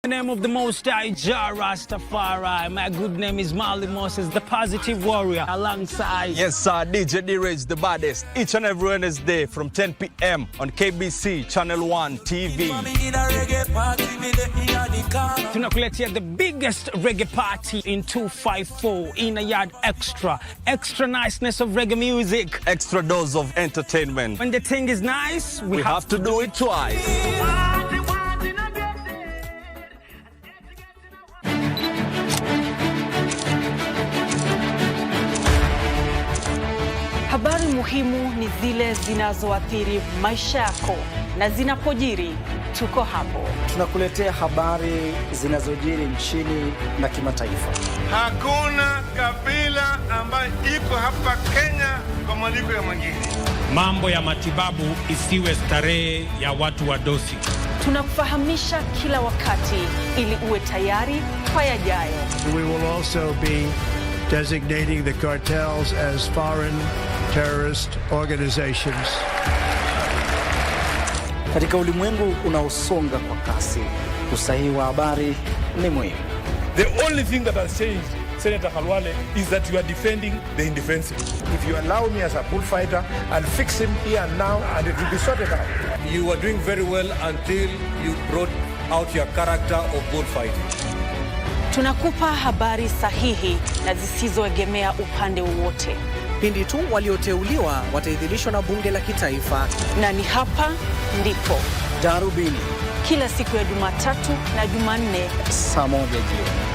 In the name of the Most High, Jah Rastafari. My good name is Marley Moses, the positive warrior, alongside... Yes, sir, DJ D-Rage, the baddest. Each and every Wednesday from 10 p.m. on KBC Channel 1 TV. Tunakuletea the biggest reggae party in 254 in a yard extra. Extra niceness of reggae music. Extra dose of entertainment. When the thing is nice, we have to do it twice. Habari muhimu ni zile zinazoathiri maisha yako, na zinapojiri tuko hapo. Tunakuletea habari zinazojiri nchini na kimataifa. Hakuna kabila ambayo iko hapa Kenya kwa malipo ya mwingine. Mambo ya matibabu isiwe starehe ya watu wadosi. Tunakufahamisha kila wakati ili uwe tayari kwa yajayo. We will also be designating the cartels as foreign terrorist organizations. Katika ulimwengu unaosonga kwa kasi, usahihi wa habari ni muhimu. The only thing that has changed, Senator Khalwale, is that you are defending the indefensible. If you allow me as a bullfighter, I'll fix him here and now and it will be sorted out. You were doing very well until you brought out your character of bullfighting. Tunakupa habari sahihi na zisizoegemea upande wowote. Pindi tu walioteuliwa wataidhinishwa na bunge la kitaifa. Na ni hapa ndipo Darubini, kila siku ya Jumatatu na Jumanne saa 1 jioni.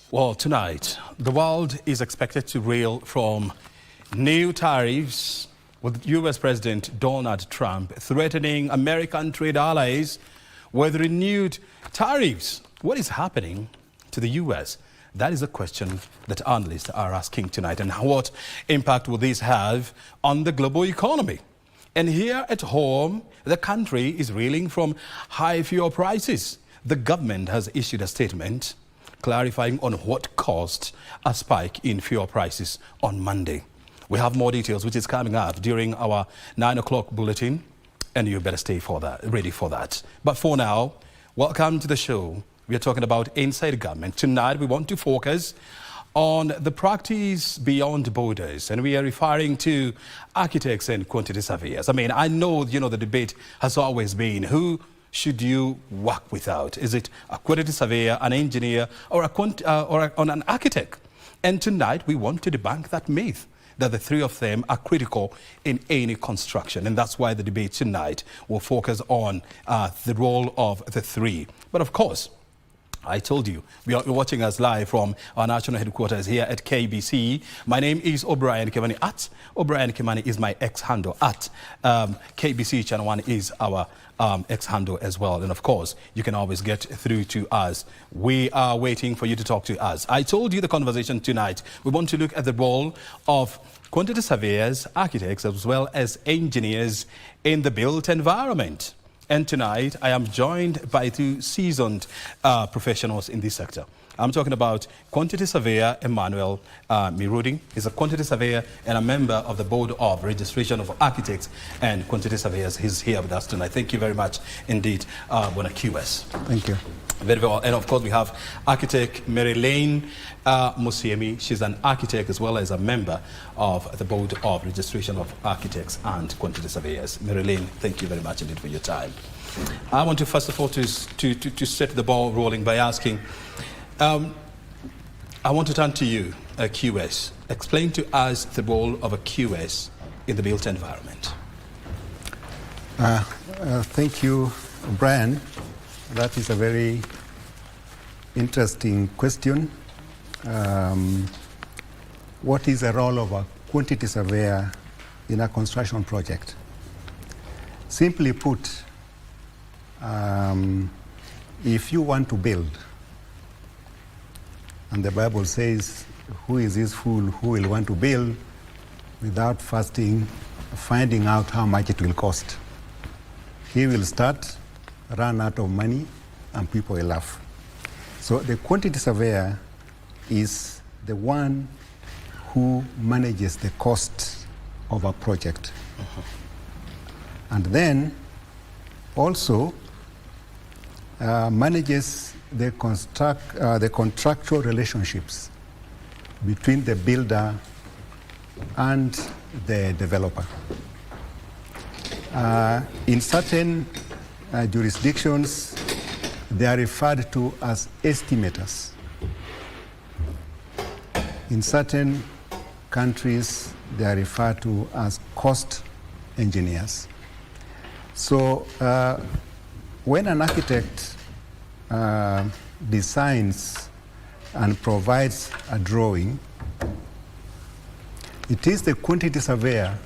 Well, tonight, the world is expected to reel from new tariffs, with U.S. President Donald Trump threatening American trade allies with renewed tariffs. What is happening to the U.S.? That is a question that analysts are asking tonight. And what impact will this have on the global economy? And here at home, the country is reeling from high fuel prices. The government has issued a statement clarifying on what caused a spike in fuel prices on Monday. We have more details, which is coming up during our 9 o'clock bulletin, and you better stay ready for that. But for now, welcome to the show. We are talking about inside government. Tonight, we want to focus on the practice beyond borders, and we are referring to architects and quantity surveyors. I mean, I know, the debate has always been who should you work without? Is it a quantity surveyor, an engineer, or an architect? And tonight we want to debunk that myth that the three of them are critical in any construction. And that's why the debate tonight will focus on the role of the three. But of course, I told you, you're watching us live from our national headquarters here at KBC. My name is O'Brien Kimani. At O'Brien Kimani is my X-handle. At KBC Channel 1 is our X-handle as well. And of course, you can always get through to us. We are waiting for you to talk to us. I told you the conversation tonight. We want to look at the role of quantity surveyors, architects, as well as engineers in the built environment. And tonight, I am joined by two seasoned professionals in this sector. I'm talking about quantity surveyor Emmanuel Mirudi. He's a quantity surveyor and a member of the Board of Registration of Architects and Quantity Surveyors. He's here with us tonight. Thank you very much indeed, Bona QS. Thank you. Very well. And of course, we have architect Marilyn Musiemi. She's an architect as well as a member of the Board of Registration of Architects and Quantity Surveyors. Marilyn, thank you very much indeed for your time. I want to first of all to set the ball rolling by asking, I want to turn to you, QS. Explain to us the role of a QS in the built environment. Thank you, Brian. That is a very interesting question. What is the role of a quantity surveyor in a construction project? Simply put, if you want to build, and the Bible says, who is this fool who will want to build without fasting, finding out how much it will cost? He will start, run out of money, and people will laugh. So the quantity surveyor is the one who manages the cost of a project. And then also manages the contractual relationships between the builder and the developer. In certain jurisdictions, they are referred to as estimators. In certain countries, they are referred to as cost engineers. So when an architect designs and provides a drawing, it is the quantity surveyor.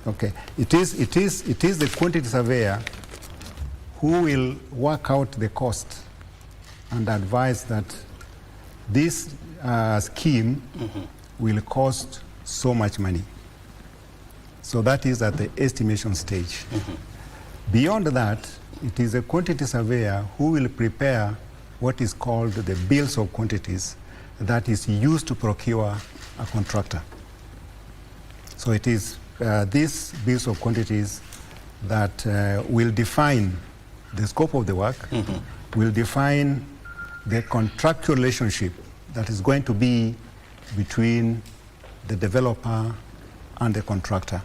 Okay, it is the quantity surveyor who will work out the cost and advise that this scheme will cost so much money. So that is at the estimation stage. Beyond that, it is a quantity surveyor who will prepare what is called the bills of quantities that is used to procure a contractor. So it is these bills of quantities that will define the scope of the work, will define the contractual relationship that is going to be between the developer and the contractor.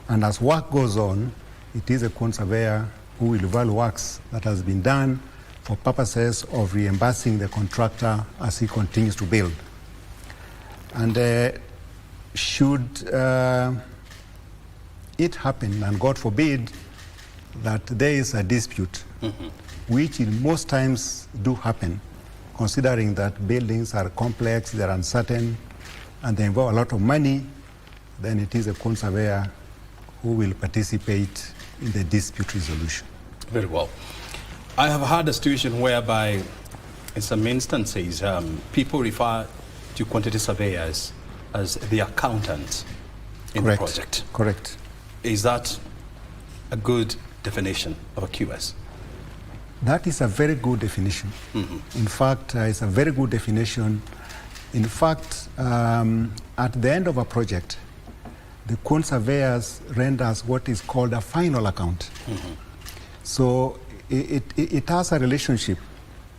And as work goes on, it is a quantity surveyor who will evaluate works that has been done for purposes of reimbursing the contractor as he continues to build. And should it happen, and God forbid, that there is a dispute, which in most times do happen, considering that buildings are complex, they're uncertain, and they involve a lot of money, then it is a quantity surveyor who will participate in the dispute resolution. Very well. I have had a situation whereby, in some instances, people refer to quantity surveyors as the accountant in the project. Correct. Is that a good definition of a QS? That is a very good definition. In fact, it's a very good definition. In fact, at the end of a project, the quantity surveyors renders what is called a final account. So it has a relationship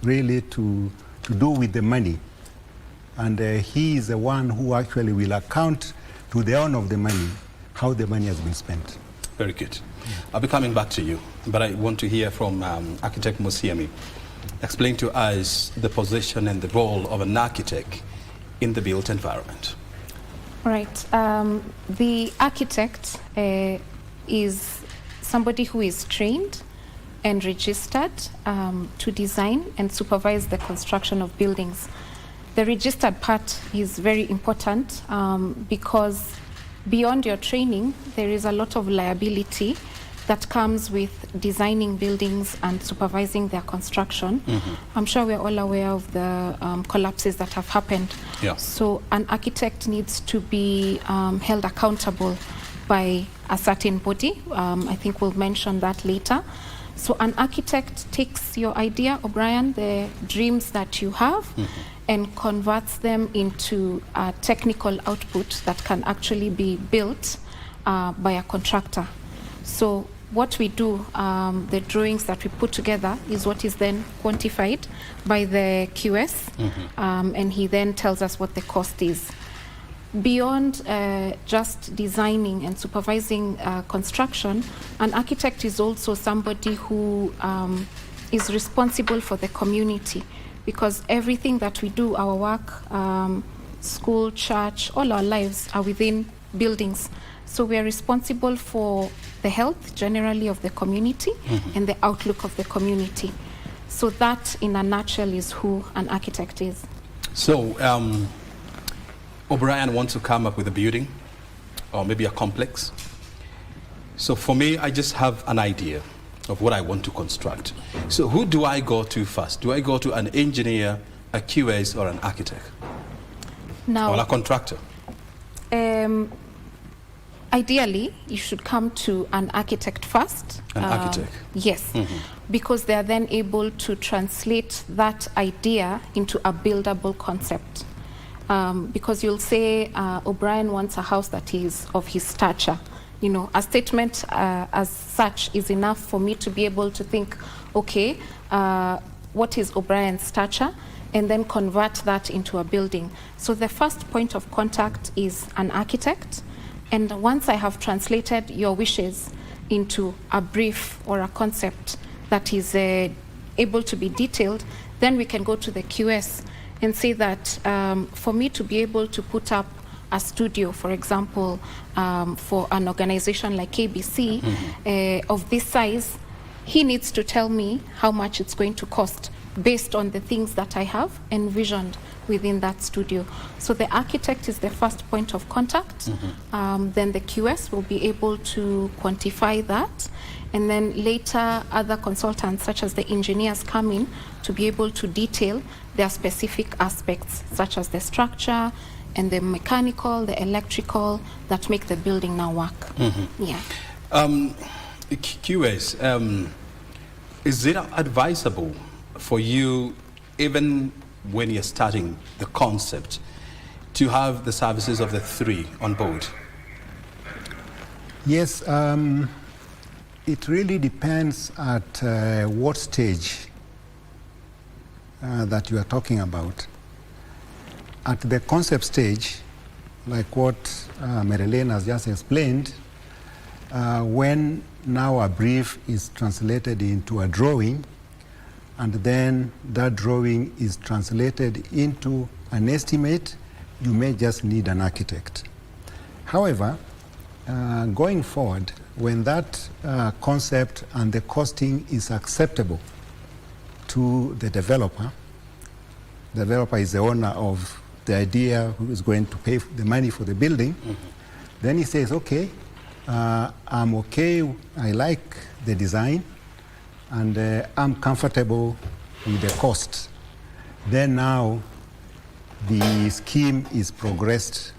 really to do with the money. And he is the one who actually will account to the owner of the money how the money has been spent. Very good. I'll be coming back to you, but I want to hear from architect Musiemi. Explain to us the position and the role of an architect in the built environment. Right. The architect is somebody who is trained and registered to design and supervise the construction of buildings. The registered part is very important because beyond your training, there is a lot of liability that comes with designing buildings and supervising their construction. I'm sure we're all aware of the collapses that have happened. So an architect needs to be held accountable by a certain body. I think we'll mention that later. So an architect takes your idea, O'Brien, the dreams that you have, and converts them into a technical output that can actually be built by a contractor. So what we do, the drawings that we put together is what is then quantified by the QS, and he then tells us what the cost is. Beyond just designing and supervising construction, an architect is also somebody who is responsible for the community, because everything that we do, our work, school, church, all our lives are within buildings. So we are responsible for the health generally of the community and the outlook of the community. So that, in a nutshell, is who an architect is. So O'Brien wants to come up with a building or maybe a complex. So for me, I just have an idea of what I want to construct. So who do I go to first? Do I go to an engineer, a QS, or an architect? Now, or a contractor? Ideally, you should come to an architect first. An architect? Yes, because they are then able to translate that idea into a buildable concept. Because you'll say O'Brien wants a house that is of his stature. You know, a statement as such is enough for me to be able to think, okay, what is O'Brien's stature? And then convert that into a building. So the first point of contact is an architect. And once I have translated your wishes into a brief or a concept that is able to be detailed, then we can go to the QS and say that for me to be able to put up a studio, for example, for an organization like KBC of this size, he needs to tell me how much it's going to cost based on the things that I have envisioned within that studio. So the architect is the first point of contact. Then the QS will be able to quantify that. And then later, other consultants, such as the engineers, come in to be able to detail their specific aspects, such as the structure and the mechanical, the electrical, that make the building now work. Yeah. QS, is it advisable for you, even when you're starting the concept, to have the services of the three on board? Yes, it really depends at what stage that you are talking about. At the concept stage, like what Marilyn has just explained, when now a brief is translated into a drawing, and then that drawing is translated into an estimate, you may just need an architect. However, going forward, when that concept and the costing is acceptable to the developer is the owner of the idea, who is going to pay the money for the building, then he says, okay, I'm okay, I like the design, and I'm comfortable with the cost. Then now the scheme is progressed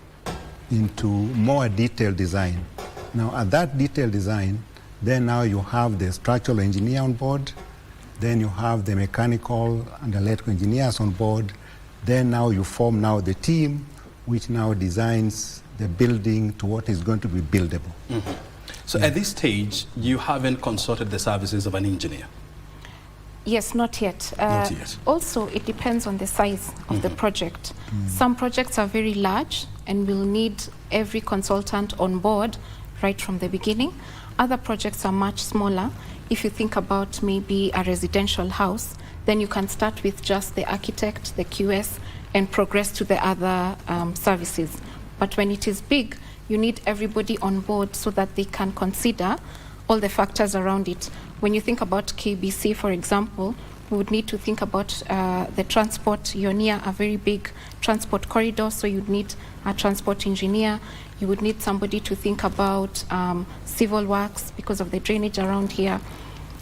into more detailed design. Now at that detailed design, then now you have the structural engineer on board, then you have the mechanical and electrical engineers on board, then now you form now the team which now designs the building to what is going to be buildable. So at this stage, you haven't consulted the services of an engineer? Yes, not yet. Not yet. Also, it depends on the size of the project. Some projects are very large and will need every consultant on board right from the beginning. Other projects are much smaller. If you think about maybe a residential house, then you can start with just the architect, the QS, and progress to the other services. But when it is big, you need everybody on board so that they can consider all the factors around it. When you think about KBC, for example, we would need to think about the transport. You're near a very big transport corridor, so you'd need a transport engineer. You would need somebody to think about civil works because of the drainage around here.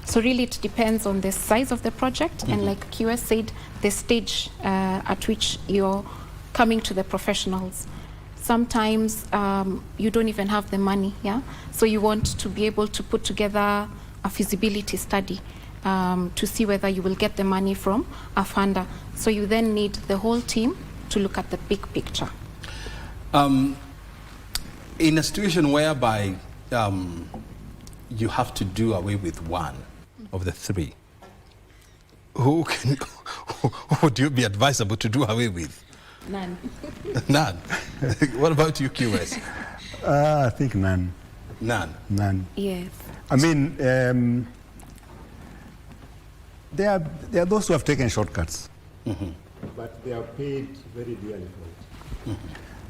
So really it depends on the size of the project, and like QS said, the stage at which you're coming to the professionals. Sometimes you don't even have the money, yeah? So you want to be able to put together a feasibility study to see whether you will get the money from a funder. So you then need the whole team to look at the big picture. In a situation whereby you have to do away with one of the three, who would you be advisable to do away with? None. None. What about you, QS? I think none. None? None. Yes. I mean, there are those who have taken shortcuts, but they are paid very dearly for it.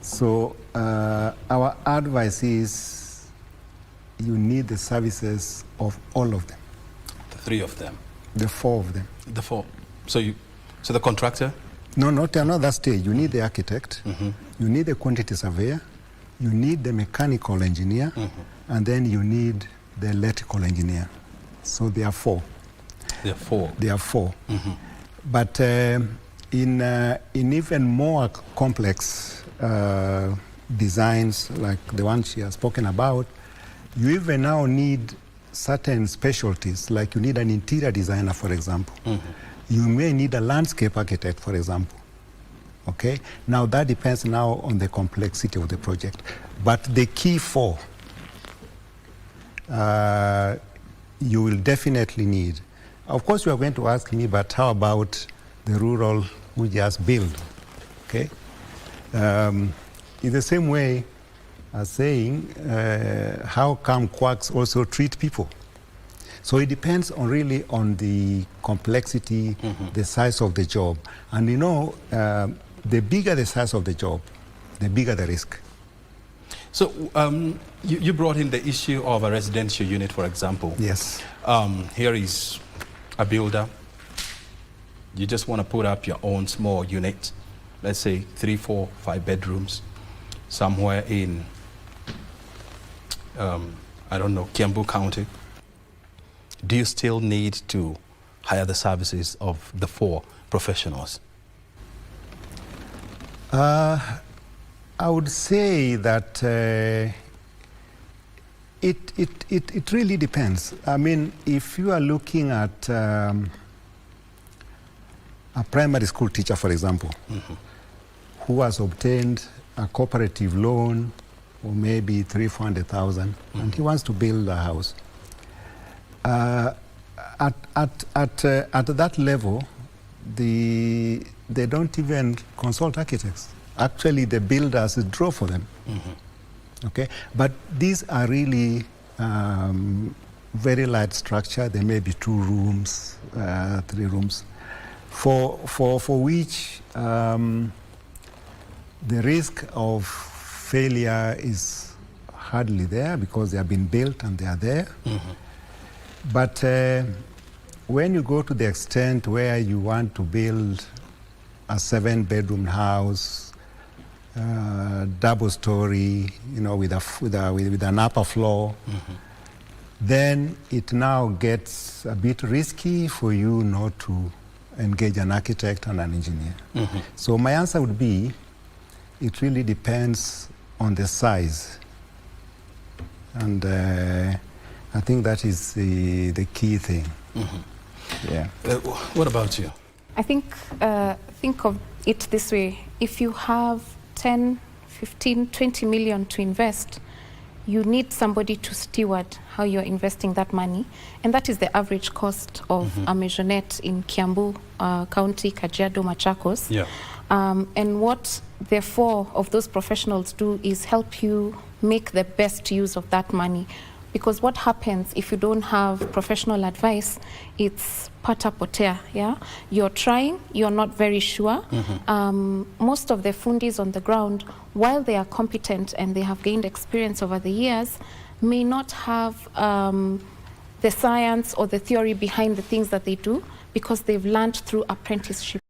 So our advice is you need the services of all of them. The three of them? The four of them. The four. So the contractor? No, not that stage. You need the architect, you need the quantity surveyor, you need the mechanical engineer, and then you need the electrical engineer. So there are four. There are four? There are four. But in even more complex designs like the one she has spoken about, you even now need certain specialties, like you need an interior designer, for example. You may need a landscape architect, for example. Okay? Now that depends now on the complexity of the project. But the key four, you will definitely need. Of course, you are going to ask me, but how about the rural who just build? Okay? In the same way as saying, how come quacks also treat people? So it depends on really on the complexity, the size of the job. And you know, the bigger the size of the job, the bigger the risk. So you brought in the issue of a residential unit, for example. Yes. Here is a builder. You just want to put up your own small unit, let's say 3, 4, 5 bedrooms, somewhere in, I don't know, Kiambu County. Do you still need to hire the services of the 4 professionals? I would say that it really depends. I mean, if you are looking at a primary school teacher, for example, who has obtained a cooperative loan or maybe 300,000, and he wants to build a house. At that level, they don't even consult architects. Actually, the builders draw for them. Okay, but these are really very light structure. There may be 2 rooms, 3 rooms, for which the risk of failure is hardly there because they have been built and they are there. But when you go to the extent where you want to build a 7-bedroom house, double story, you know, with an upper floor, then it now gets a bit risky for you not to engage an architect and an engineer. So my answer would be, it really depends on the size. And I think that is the key thing. Yeah. What about you? I think of it this way. If you have 10, 15, 20 million to invest, you need somebody to steward how you're investing that money. And that is the average cost of a maisonette in Kiambu County, Kajiado, Machakos. Yeah. And what the 4 of those professionals do is help you make the best use of that money. Because what happens if you don't have professional advice, it's pata potea, yeah? You're trying, you're not very sure. Most of the fundis on the ground, while they are competent and they have gained experience over the years, may not have the science or the theory behind the things that they do because they've learned through apprenticeship.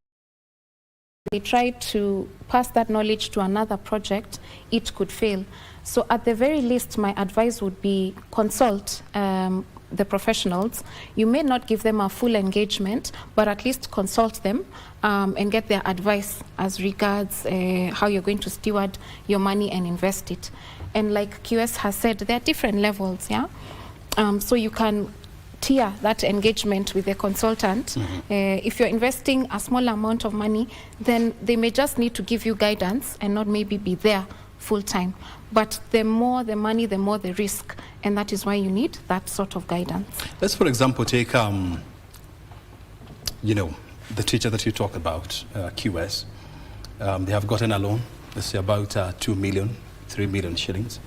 They try to pass that knowledge to another project, it could fail. So at the very least, my advice would be consult the professionals, you may not give them a full engagement, but at least consult them and get their advice as regards how you're going to steward your money and invest it. And like QS has said, there are different levels, yeah? So you can tier that engagement with the consultant. If you're investing a small amount of money, then they may just need to give you guidance and not maybe be there full time. But the more the money, the more the risk. And that is why you need that sort of guidance. Let's, for example, take, you know, the teacher that you talk about, QS. They have gotten a loan, let's say about 2 million, 3 million shillings.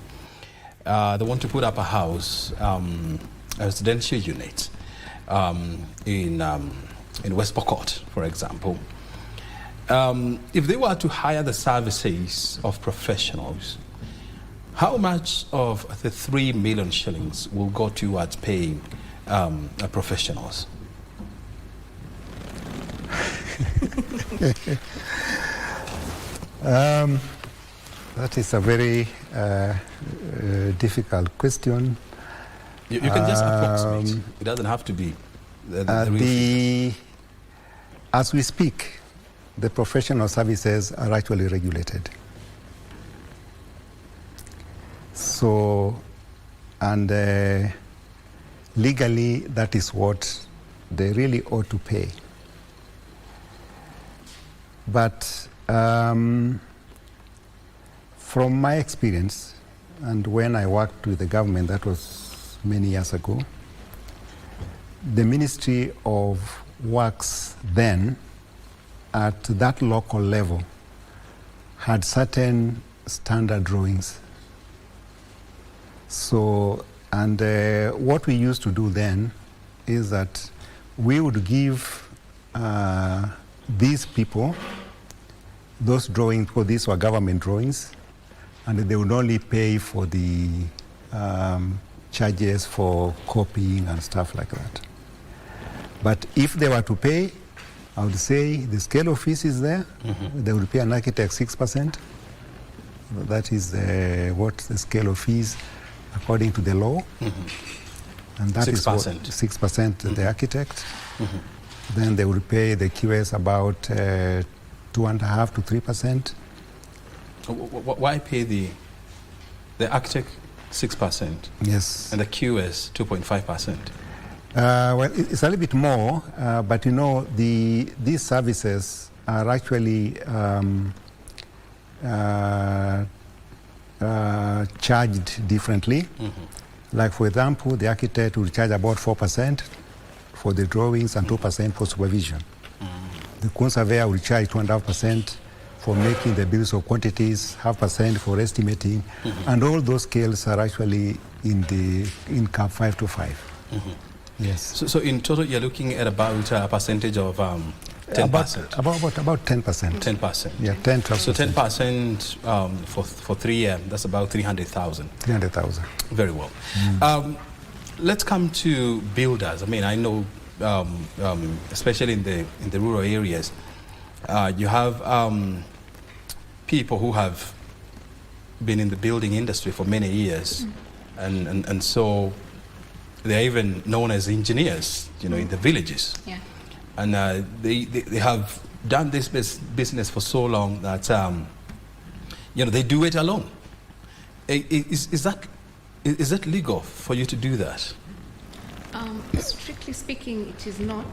They want to put up a house, a residential unit in West Pokot, for example. If they were to hire the services of professionals, how much of the 3 million shillings will go towards paying professionals? That is a very difficult question. You can just approximate. It doesn't have to be the real as we speak, the professional services are actually regulated. So, and legally, that is what they really ought to pay. But from my experience, and when I worked with the government, that was many years ago, the Ministry of Works then, at that local level, had certain standard drawings. So, and what we used to do then is that we would give these people those drawings, because these were government drawings, and they would only pay for the charges for copying and stuff like that. But if they were to pay, I would say the scale of fees is there. They would pay an architect 6%. That is what the scale of fees according to the law. And that 6%. Is what 6% the architect. Then they would pay the QS about 2.5% to 3%. Why pay the architect 6%? Yes. And the QS 2.5%? Well, it's a little bit more, but you know, these services are actually charged differently. Like, for example, the architect will charge about 4% for the drawings and 2% for supervision. The surveyor will charge 2.5% for making the bills of quantities, 0.5% for estimating, and all those scales are actually in cap 5 to 5. Yes. So in total, you're looking at about a percentage of 10%. About 10%. 10%. Yeah, 10%. So 10% for 3 years, that's about 300,000. 300,000. Very well. Let's come to builders. I mean, I know, especially in the rural areas, you have people who have been in the building industry for many years, and so they're even known as engineers, you know, in the villages. Yeah. And they have done this business for so long that, you know, they do it alone. Is that legal for you to do that? Strictly speaking, it is not,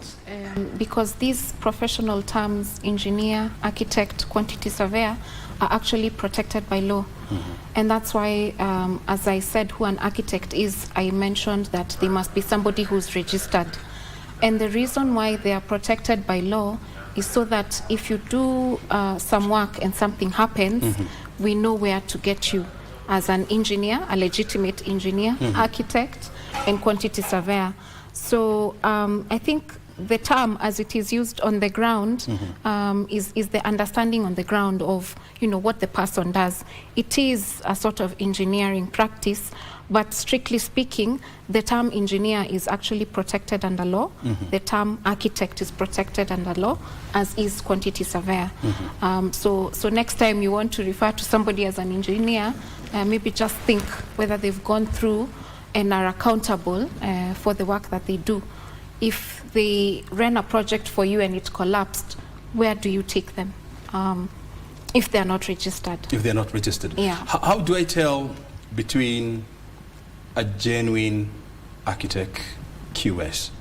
because these professional terms, engineer, architect, quantity surveyor, are actually protected by law. And that's why, as I said, who an architect is, I mentioned that they must be somebody who's registered. And the reason why they are protected by law is so that if you do some work and something happens, we know where to get you as an engineer, a legitimate engineer, architect, and quantity surveyor. So I think the term, as it is used on the ground, is the understanding on the ground of, you know, what the person does. It is a sort of engineering practice, but strictly speaking, the term engineer is actually protected under law. The term architect is protected under law, as is quantity surveyor. So next time you want to refer to somebody as an engineer, maybe just think whether they've gone through and are accountable for the work that they do. If they ran a project for you and it collapsed, where do you take them? If they're not registered. If they're not registered. Yeah. How do I tell between a genuine architect QS?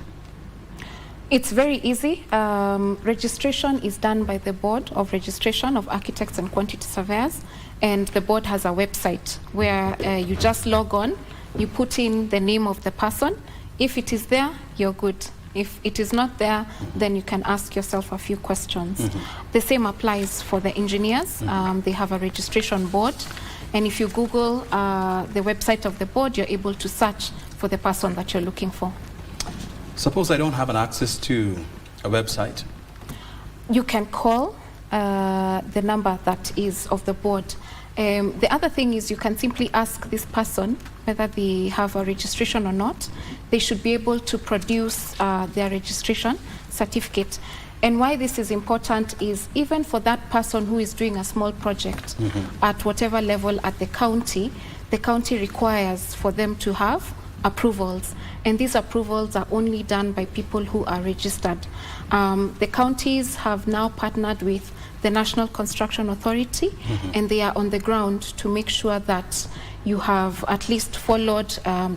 It's very easy. Registration is done by the Board of Registration of Architects and Quantity Surveyors, and the board has a website where you just log on, you put in the name of the person. If it is there, you're good. If it is not there, then you can ask yourself a few questions. The same applies for the engineers. They have a registration board, and if you Google the website of the board, you're able to search for the person that you're looking for. Suppose I don't have an access to a website. You can call the number that is of the board. The other thing is you can simply ask this person whether they have a registration or not. They should be able to produce their registration certificate. And why this is important is even for that person who is doing a small project at whatever level at the county requires for them to have approvals, and these approvals are only done by people who are registered. The counties have now partnered with the National Construction Authority, and they are on the ground to make sure that you have at least followed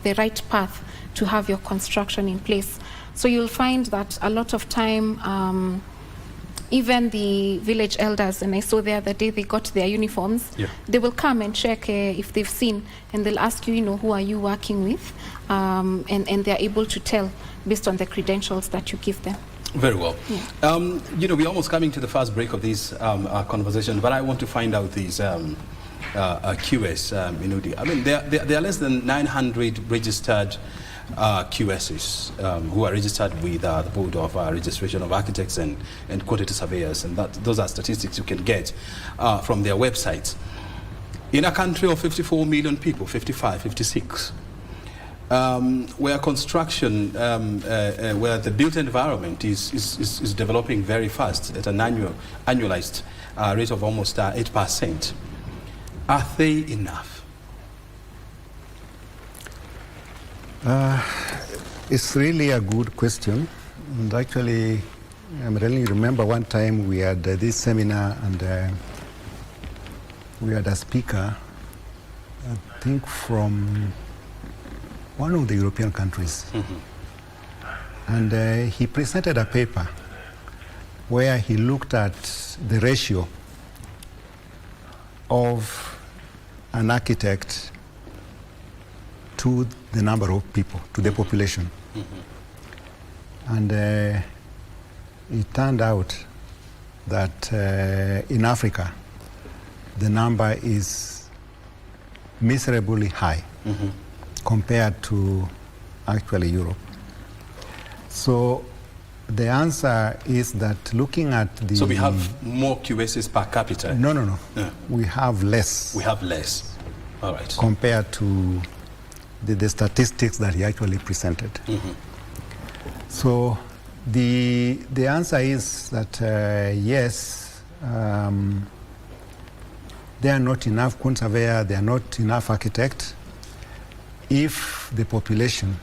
the right path to have your construction in place. So you'll find that a lot of time even the village elders, and I saw the other day they got their uniforms, they will come and check if they've seen, and they'll ask you, who are you working with, and they're able to tell based on the credentials that you give them. Very well. We're almost coming to the first break of this conversation, but I want to find out these QS. I mean, there are less than 900 registered QSs who are registered with the Board of Registration of Architects and Quantity Surveyors, and those are statistics you can get from their websites. In a country of 54 million people, 55, 56, where construction, where the built environment is developing very fast at an annualized rate of almost 8%, are they enough? It's really a good question. And actually, I really remember one time we had this seminar, and we had a speaker, I think from one of the European countries. And he presented a paper where he looked at the ratio of an architect to the number of people, to the population. And it turned out that in Africa, the number is miserably high compared to actually Europe. So the answer is that looking at the... So we have more QSs per capita? No. Yeah. We have less. We have less. All right. Compared to the statistics that he actually presented. So the answer is that yes, there are not enough quantity surveyors, there are not enough architects. If the population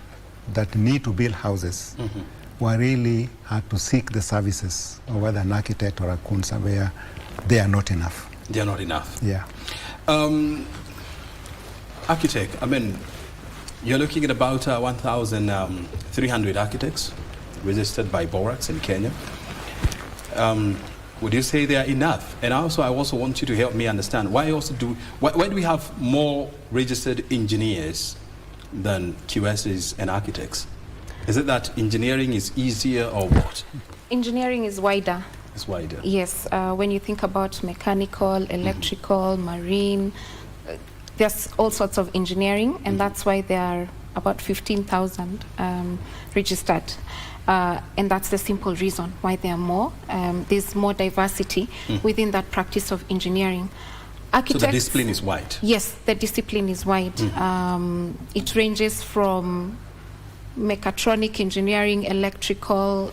that need to build houses were really had to seek the services of whether an architect or a quantity surveyor, they are not enough. They are not enough. Yeah. Architect, I mean, you're looking at about 1,300 architects registered by Borax in Kenya. Would you say they are enough? And also, I also want you to help me understand why do we have more registered engineers than QSs and architects? Is it that engineering is easier or what? Engineering is wider. It's wider. Yes. When you think about mechanical, electrical, marine, there's all sorts of engineering, and that's why there are about 15,000 registered. And that's the simple reason why there are more. There's more diversity within that practice of engineering. So the discipline is wide? Yes, the discipline is wide. It ranges from mechatronic engineering, electrical,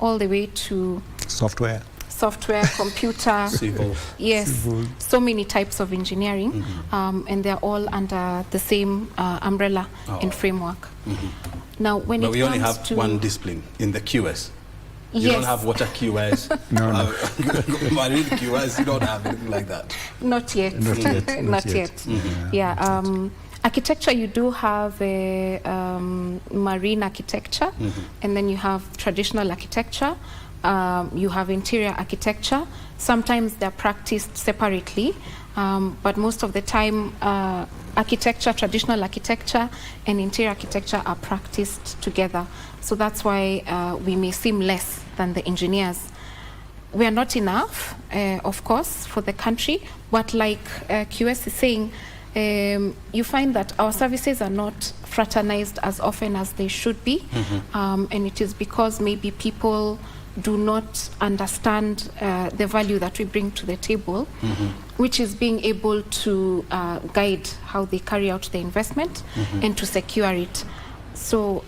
all the way to... Software. software, computer. Civil. Yes, Civil. so many types of engineering, and they're all under the same umbrella and framework. Now, when but it we only comes have to one discipline in the QS. You Yes. don't have water QS, marine QS, you don't have anything like that. Not yet. Not yet. Not yet. Yeah. Architecture, you do have a marine architecture, and then you have traditional architecture. You have interior architecture. Sometimes they're practiced separately, but most of the time, architecture, traditional architecture, and interior architecture are practiced together. So that's why we may seem less than the engineers. We are not enough, of course, for the country, but like QS is saying, you find that our services are not fraternized as often as they should be, and it is because maybe people do not understand the value that we bring to the table, which is being able to guide how they carry out the investment and to secure it. So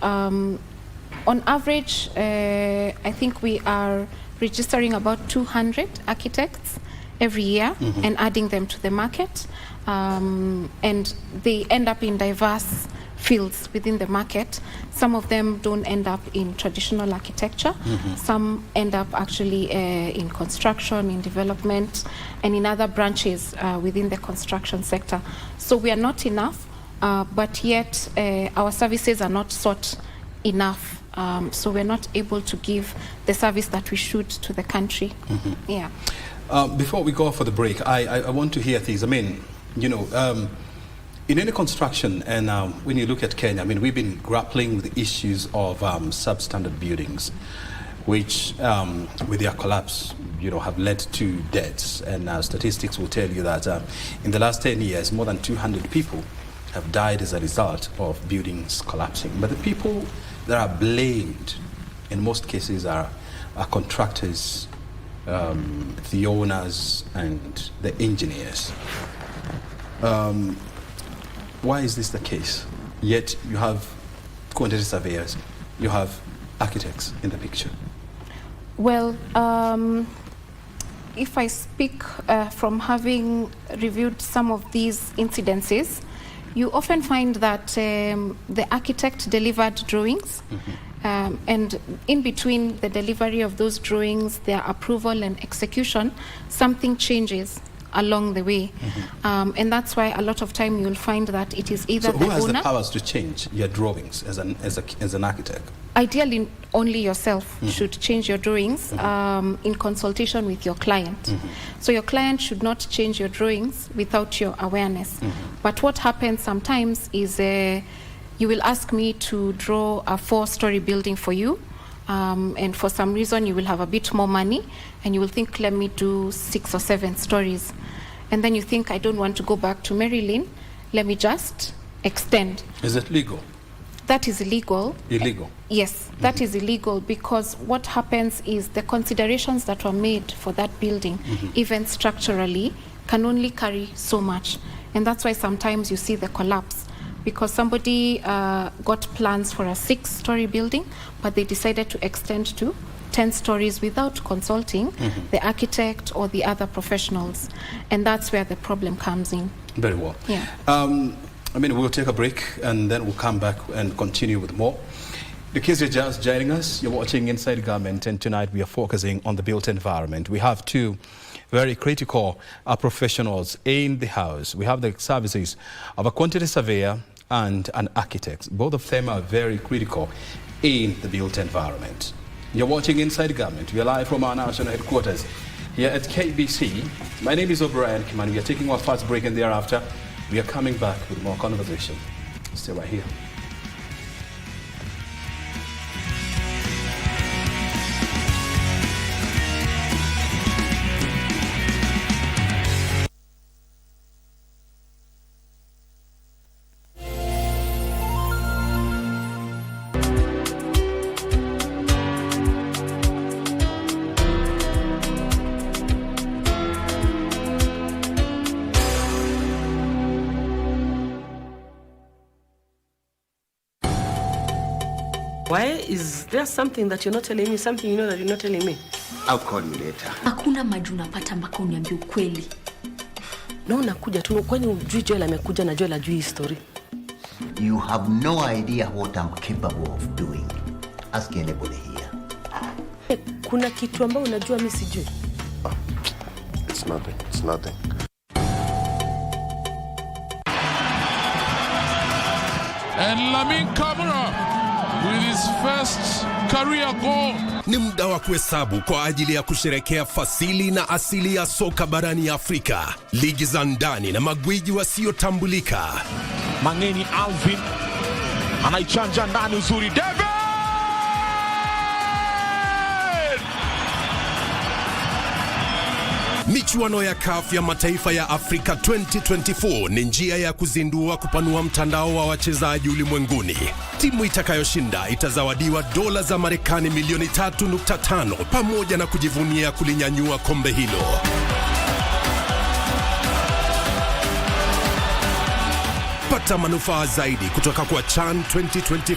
on average, I think we are registering about 200 architects every year and adding them to the market. And they end up in diverse fields within the market. Some of them don't end up in traditional architecture. Some end up actually in construction, in development, and in other branches within the construction sector. So we are not enough, but yet our services are not sought enough. So we're not able to give the service that we should to the country. Yeah. Before we go for the break, I want to hear things. I mean, you know, in any construction, and when you look at Kenya, I mean, we've been grappling with the issues of substandard buildings, which, with their collapse, you know, have led to deaths. And statistics will tell you that in the last 10 years, more than 200 people have died as a result of buildings collapsing. But the people that are blamed, in most cases, are contractors, the owners, and the engineers. Why is this the case? Yet you have quantity surveyors, you have architects in the picture. Well, if I speak from having reviewed some of these incidences, you often find that the architect delivered drawings, and in between the delivery of those drawings, their approval and execution, something changes along the way. And that's why a lot of time you'll find that it is either so the who has owner, the powers to change your drawings as an architect? Ideally, only yourself should change your drawings in consultation with your client. So your client should not change your drawings without your awareness. But what happens sometimes is you will ask me to draw a 4-story building for you, and for some reason you will have a bit more money, and you will think, let me do 6 or 7 stories. And then you think, I don't want to go back to Maryland, let me just extend. Is it legal? That is illegal. Illegal? Yes, that is illegal, because what happens is the considerations that were made for that building, even structurally, can only carry so much. And that's why sometimes you see the collapse, because somebody got plans for a 6-story building, but they decided to extend to 10 stories without consulting the architect or the other professionals. And that's where the problem comes in. Very well. Yeah. I mean, we'll take a break and then we'll come back and continue with more. In case you're just joining us, you're watching Inside Government, and tonight we are focusing on the built environment. We have two very critical professionals in the house. We have the services of a quantity surveyor and an architect. Both of them are very critical in the built environment. You're watching Inside Government. We are live from our national headquarters here at KBC. My name is O'Brien Kimani. We are taking our first break, and thereafter we are coming back with more conversation. Stay right here. There's something that you're not telling me, something you know that you're not telling me. I'll call you later. Hakuna maji unapata mpaka uniambie ukweli. Na unakuja tu kwani ujui Joel amekuja na Joel ajui story. You have no idea what I'm capable of doing. Ask anybody here. Kuna kitu ambao unajua mimi sijui. It's nothing. It's nothing. And Lamine Camara with his first career goal. Ni muda wa kuhesabu kwa ajili ya kusherekea fasili na asili ya soka barani Afrika, ligi za ndani na magwiji wasiotambulika. Mangeni Alvin anaichanja ndani uzuri. David! Michuano ya CAF ya mataifa ya Afrika 2024 ni njia ya kuzindua kupanua mtandao wa wachezaji ulimwenguni. Timu itakayoshinda itazawadiwa dola za Marekani milioni 3.5 pamoja na kujivunia kulinyanyua kombe hilo. Pata manufaa zaidi kutoka kwa CHAN 2024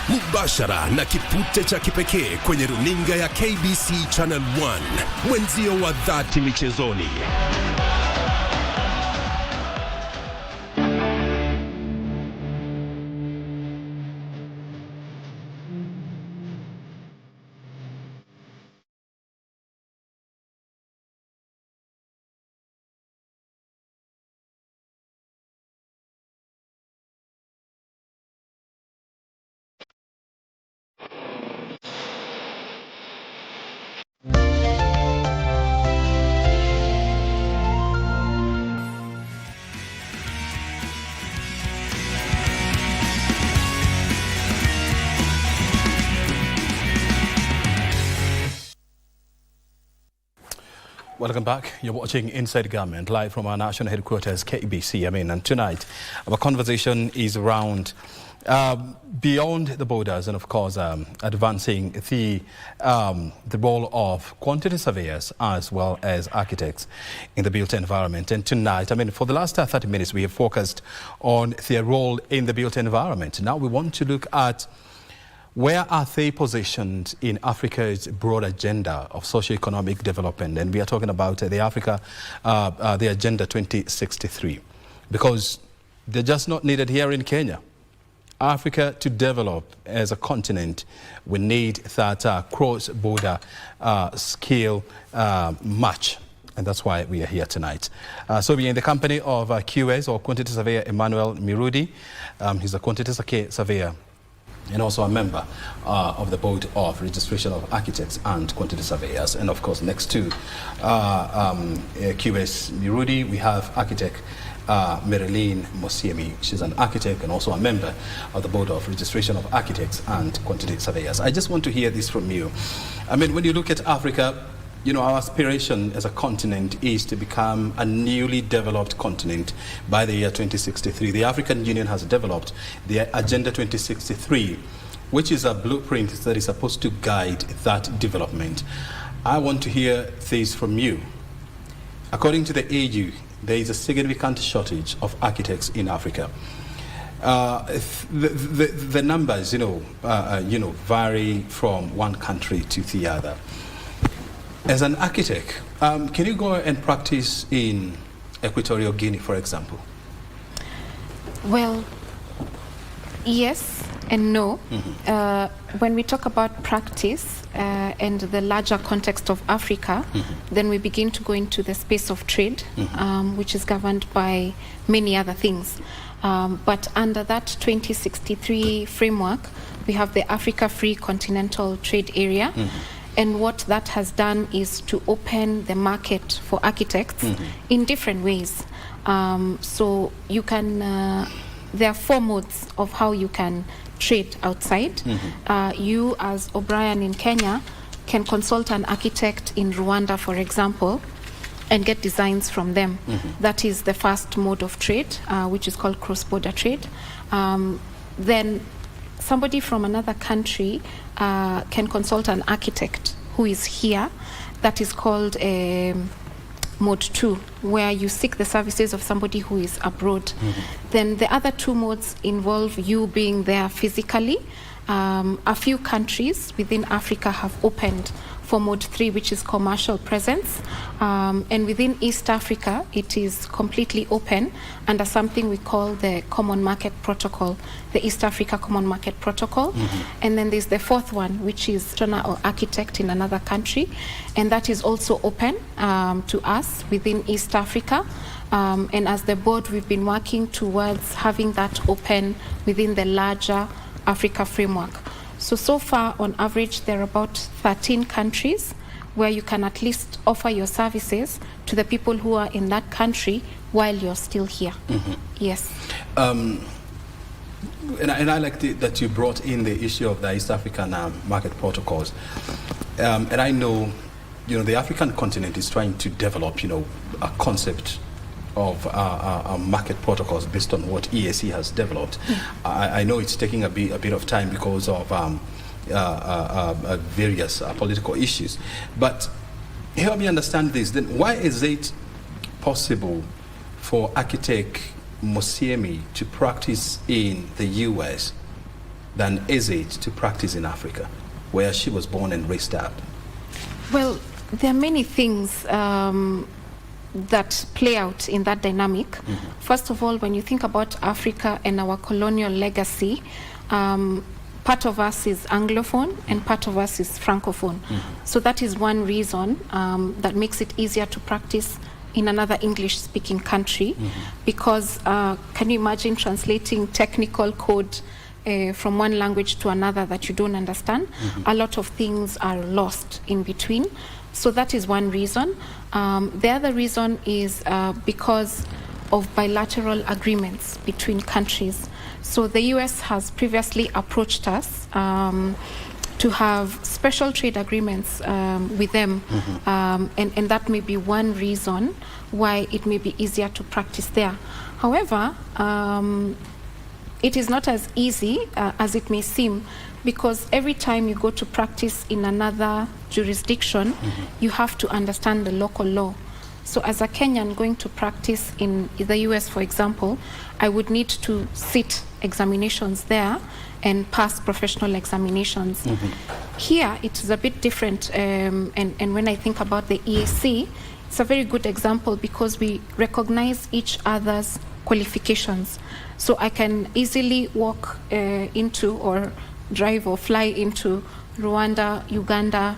mubashara na kipute cha kipekee kwenye runinga ya KBC Channel 1, mwenzio wa dhati michezoni. Welcome back. You're watching Inside Government live from our national headquarters, KBC. And tonight our conversation is around beyond the borders and, of course, advancing the role of quantity surveyors as well as architects in the built environment. And tonight, for the last 30 minutes, we have focused on their role in the built environment. Now we want to look at where are they positioned in Africa's broad agenda of socio-economic development? And we are talking about the Agenda 2063, because they're just not needed here in Kenya. Africa to develop as a continent, we need that cross-border skill match. And that's why we are here tonight. So we are in the company of QS, or Quantity Surveyor Emmanuel Mirudi. He's a Quantity Surveyor and also a member of the Board of Registration of Architects and Quantity Surveyors. And of course, next to QS Mirudi, we have architect Marilyn Mosiemi. She's an architect and also a member of the Board of Registration of Architects and Quantity Surveyors. I just want to hear this from you. When you look at Africa, our aspiration as a continent is to become a newly developed continent by the year 2063. The African Union has developed the Agenda 2063, which is a blueprint that is supposed to guide that development. I want to hear this from you. According to the AU, there is a significant shortage of architects in Africa. The numbers, vary from one country to the other. As an architect, can you go and practice in Equatorial Guinea, for example? Well, yes and no. When we talk about practice and the larger context of Africa, then we begin to go into the space of trade, which is governed by many other things. But under that 2063 framework, we have the Africa Free Continental Trade Area. And what that has done is to open the market for architects in different ways. So you can, there are 4 modes of how you can trade outside. You as O'Brien in Kenya can consult an architect in Rwanda, for example, and get designs from them. That is the first mode of trade, which is called cross-border trade. Then somebody from another country can consult an architect who is here. That is called mode 2, where you seek the services of somebody who is abroad. Then the other 2 modes involve you being there physically, A few countries within Africa have opened for Mode 3, which is commercial presence. And within East Africa, it is completely open under something we call the Common Market Protocol, the East Africa Common Market Protocol. And then there's the fourth one, which is owner or architect in another country. And that is also open to us within East Africa. And as the board, we've been working towards having that open within the larger Africa framework. So far, on average, there are about 13 countries where you can at least offer your services to the people who are in that country while you're still here. Yes. And I like that you brought in the issue of the East African market protocols. And I know, the African continent is trying to develop, a concept of market protocols based on what EAC has developed. I know it's taking a bit of time because of various political issues. But help me understand this. Then why is it possible for architect Musiemi to practice in the US than is it to practice in Africa, where she was born and raised up? Well, there are many things that play out in that dynamic. First of all, when you think about Africa and our colonial legacy, part of us is Anglophone and part of us is Francophone. So that is one reason that makes it easier to practice in another English-speaking country, because can you imagine translating technical code from one language to another that you don't understand? A lot of things are lost in between. So that is one reason. The other reason is because of bilateral agreements between countries. So the US has previously approached us to have special trade agreements with them, and that may be one reason why it may be easier to practice there. However, it is not as easy as it may seem, because every time you go to practice in another jurisdiction, you have to understand the local law. So as a Kenyan going to practice in the US, for example, I would need to sit examinations there and pass professional examinations. Here, it is a bit different, and when I think about the EAC, it's a very good example because we recognize each other's qualifications. So I can easily walk into or drive or fly into Rwanda, Uganda,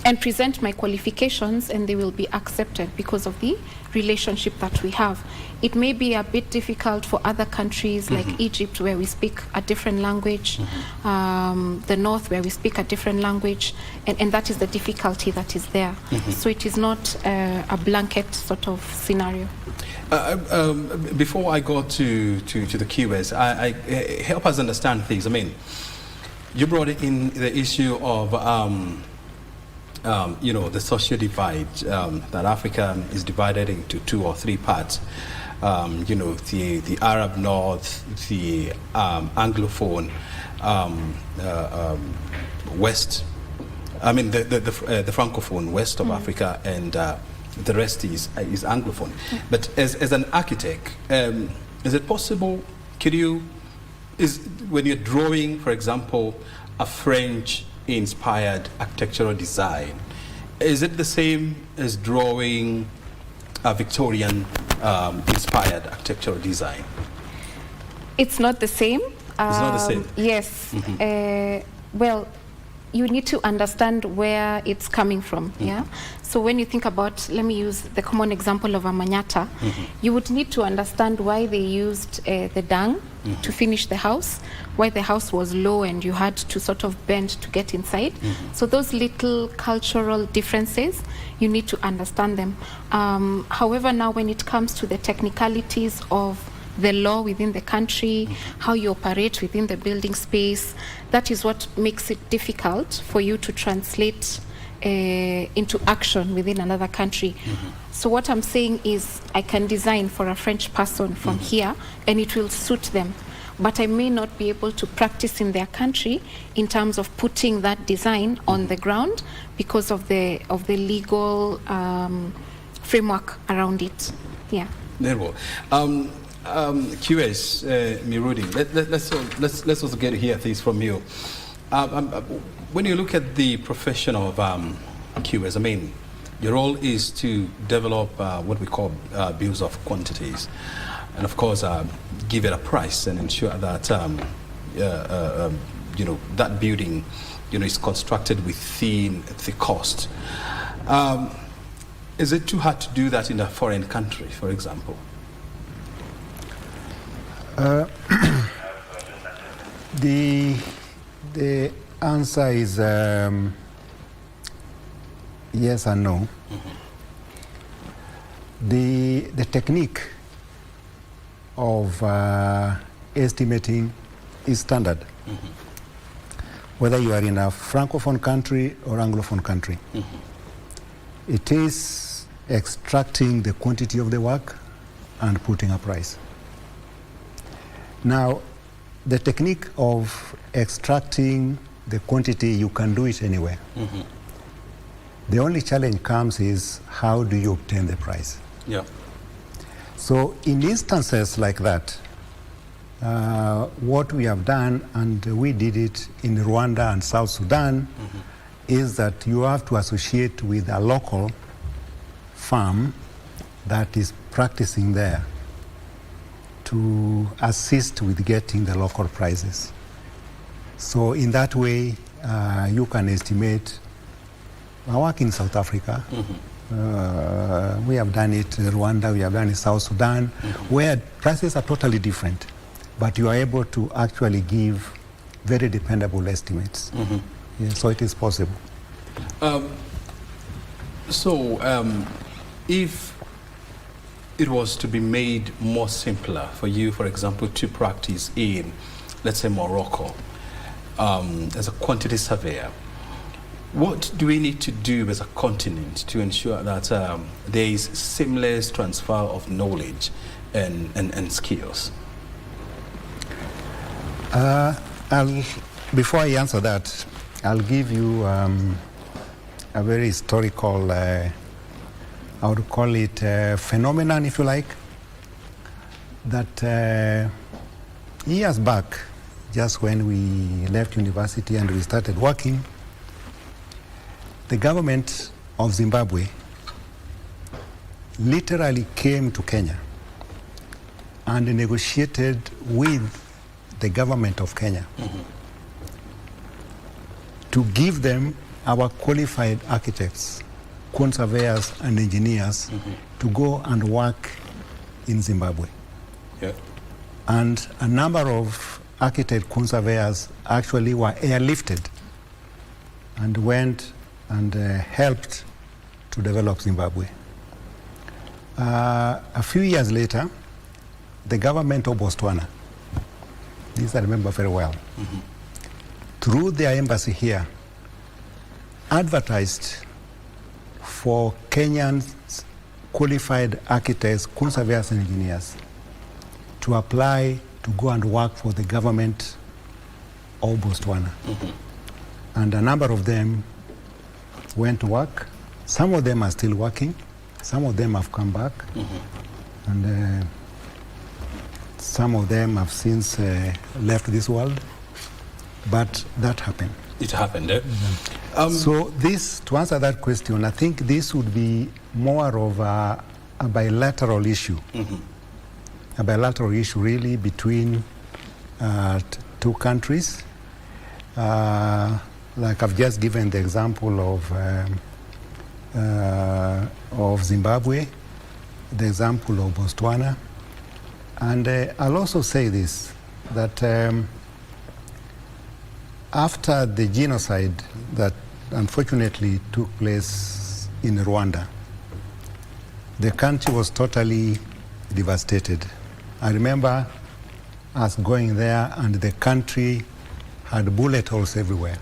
and present my qualifications, and they will be accepted because of the relationship that we have. It may be a bit difficult for other countries like Egypt, where we speak a different language, the North, where we speak a different language, and that is the difficulty that is there. So it is not a blanket sort of scenario. Before I go to the keywords, I help us understand things. I mean, you brought in the issue of the social divide, that Africa is divided into 2 or 3 parts. The Arab North, the Anglophone West. I mean the Francophone West of Africa, and the rest is Anglophone. But as an architect, is it possible? When you're drawing, for example, a French-inspired architectural design, is it the same as drawing a Victorian-inspired architectural design? It's not the same. It's not the same? Yes. Well, you need to understand where it's coming from. Yeah. So when you think about, let me use the common example of a manyatta, you would need to understand why they used the dung to finish the house, why the house was low and you had to sort of bend to get inside. So those little cultural differences, you need to understand them. However, now when it comes to the technicalities of the law within the country, how you operate within the building space, that is what makes it difficult for you to translate into action within another country. So what I'm saying is I can design for a French person from here and it will suit them, but I may not be able to practice in their country in terms of putting that design on the ground because of the legal framework around it. Yeah. Very well. QS Mirudi, let's also get to hear things from you. When you look at the profession of QS, I mean, your role is to develop what we call bills of quantities, and of course give it a price and ensure that you know, that building, you know, is constructed within the cost. Is it too hard to do that in a foreign country, for example? The answer is yes and no. The technique of estimating is standard, whether you are in a francophone country or anglophone country. It is extracting the quantity of the work and putting a price. Now, the technique of extracting the quantity, you can do it anywhere. The only challenge comes is how do you obtain the price? Yeah. So in instances like that, what we have done, and we did it in Rwanda and South Sudan, is that you have to associate with a local farm that is practicing there to assist with getting the local prices. So in that way, you can estimate. I work in South Africa. We have done it in Rwanda, we have done it in South Sudan, where prices are totally different, but you are able to actually give very dependable estimates. Yeah, so it is possible. If it was to be made more simpler for you, for example, to practice in, let's say, Morocco, as a quantity surveyor, what do we need to do as a continent to ensure that there is seamless transfer of knowledge and skills? Before I answer that, I'll give you a very historical, I would call it a phenomenon, if you like, that years back, just when we left university and we started working, the government of Zimbabwe literally came to Kenya and negotiated with the government of Kenya to give them our qualified architects, surveyors and engineers to go and work in Zimbabwe. Yeah. And a number of architect surveyors actually were airlifted and went and helped to develop Zimbabwe. A few years later, the government of Botswana, this I remember very well, through their embassy here, advertised for Kenyan qualified architects, surveyors and engineers to apply to go and work for the government of Botswana. And a number of them went to work. Some of them are still working. Some of them have come back. And some of them have since left this world. But that happened. It happened, eh? So this, to answer that question, I think this would be more of a bilateral issue. A bilateral issue really between two countries. Like I've just given the example of Zimbabwe, the example of Botswana. And I'll also say this, that after the genocide that unfortunately took place in Rwanda, the country was totally devastated. I remember us going there and the country had bullet holes everywhere.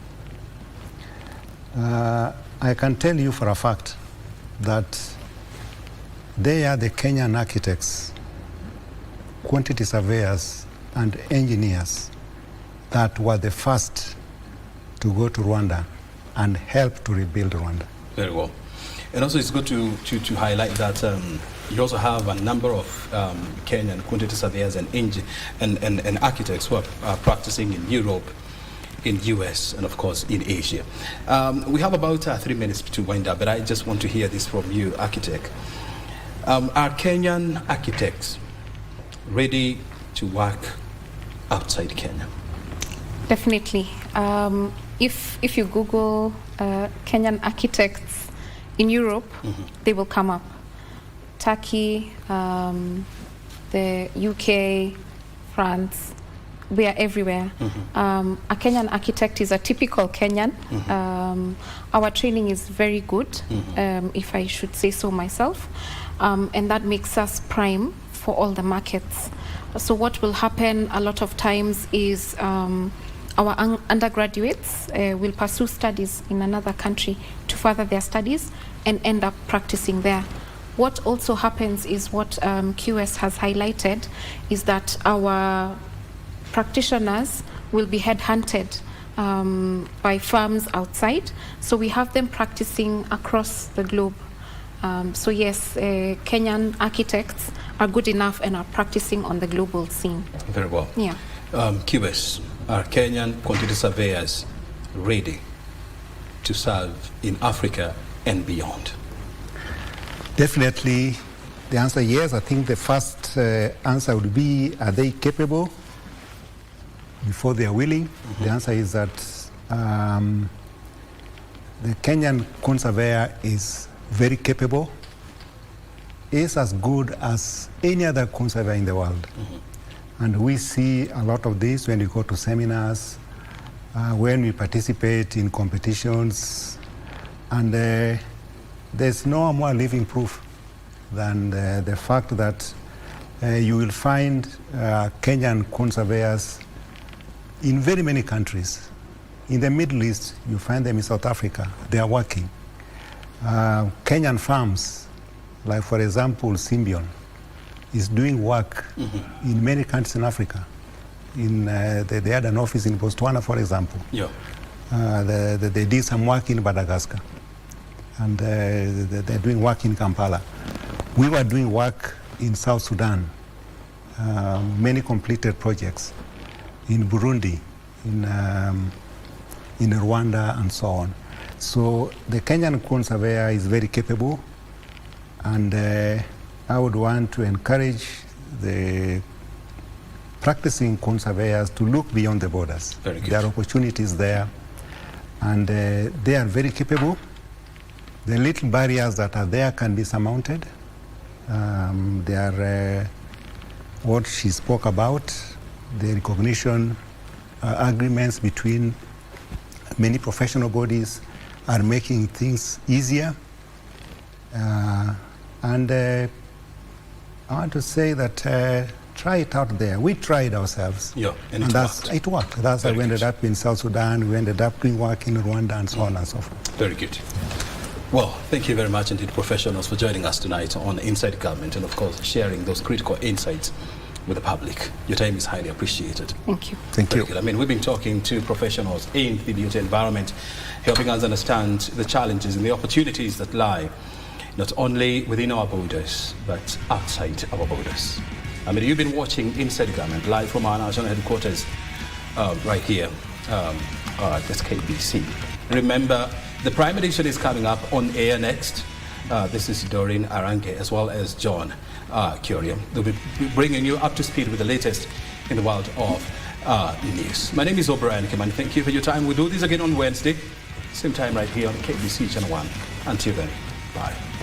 I can tell you for a fact that they are the Kenyan architects, quantity surveyors and engineers that were the first to go to Rwanda and help to rebuild Rwanda. Very well. And also it's good to highlight that you also have a number of Kenyan quantity surveyors and architects who are practicing in Europe, in US and of course in Asia. We have about 3 minutes to wind up, but I just want to hear this from you, architect. Are Kenyan architects ready to work outside Kenya? Definitely. If you Google Kenyan architects in Europe, they will come up. Turkey, the UK, France, we are everywhere. A Kenyan architect is a typical Kenyan. Our training is very good, if I should say so myself, and that makes us prime for all the markets. So what will happen a lot of times is our undergraduates will pursue studies in another country to further their studies and end up practicing there. What also happens is what QS has highlighted is that our practitioners will be headhunted by firms outside. So we have them practicing across the globe. So yes, Kenyan architects are good enough and are practicing on the global scene. Very well. Yeah. QS, are Kenyan quantity surveyors ready to serve in Africa and beyond? Definitely, the answer yes. I think the first answer would be, are they capable before they are willing? The answer is that the Kenyan quantity surveyor is very capable, is as good as any other quantity surveyor in the world. And we see a lot of this when we go to seminars, when we participate in competitions, and there's no more living proof than the fact that you will find Kenyan quantity surveyors in very many countries. In the Middle East, you find them in South Africa. They are working. Kenyan firms, like for example, Symbion, is doing work in many countries in Africa. They had an office in Botswana, for example. Yeah. They did some work in Madagascar. And they're doing work in Kampala. We were doing work in South Sudan, many completed projects, in Burundi, in Rwanda, and so on. So the Kenyan quantity surveyor is very capable, and I would want to encourage the practicing quantity surveyors to look beyond the borders. Very good. There are opportunities there, and they are very capable. The little barriers that are there can be surmounted. They are what she spoke about, the recognition agreements between many professional bodies are making things easier. And I want to say that try it out there. We tried ourselves. Yeah, and it worked. That's why we ended up in South Sudan, we ended up doing work in Rwanda, and so on and so forth. Very good. Well, thank you very much indeed, professionals, for joining us tonight on Inside Government and, of course, sharing those critical insights with the public. Your time is highly appreciated. Thank you. Thank you. Good. I mean, we've been talking to professionals in the beauty environment, helping us understand the challenges and the opportunities that lie not only within our borders, but outside our borders. I mean, you've been watching Inside Government live from our national headquarters right here. That's KBC. Remember, the Prime Edition is coming up on air next. This is Doreen Arange as well as John Curio. They'll be bringing you up to speed with the latest in the world of news. My name is O'Brien Kimani. Thank you for your time. We'll do this again on Wednesday, same time right here on KBC Channel 1. Until then, bye.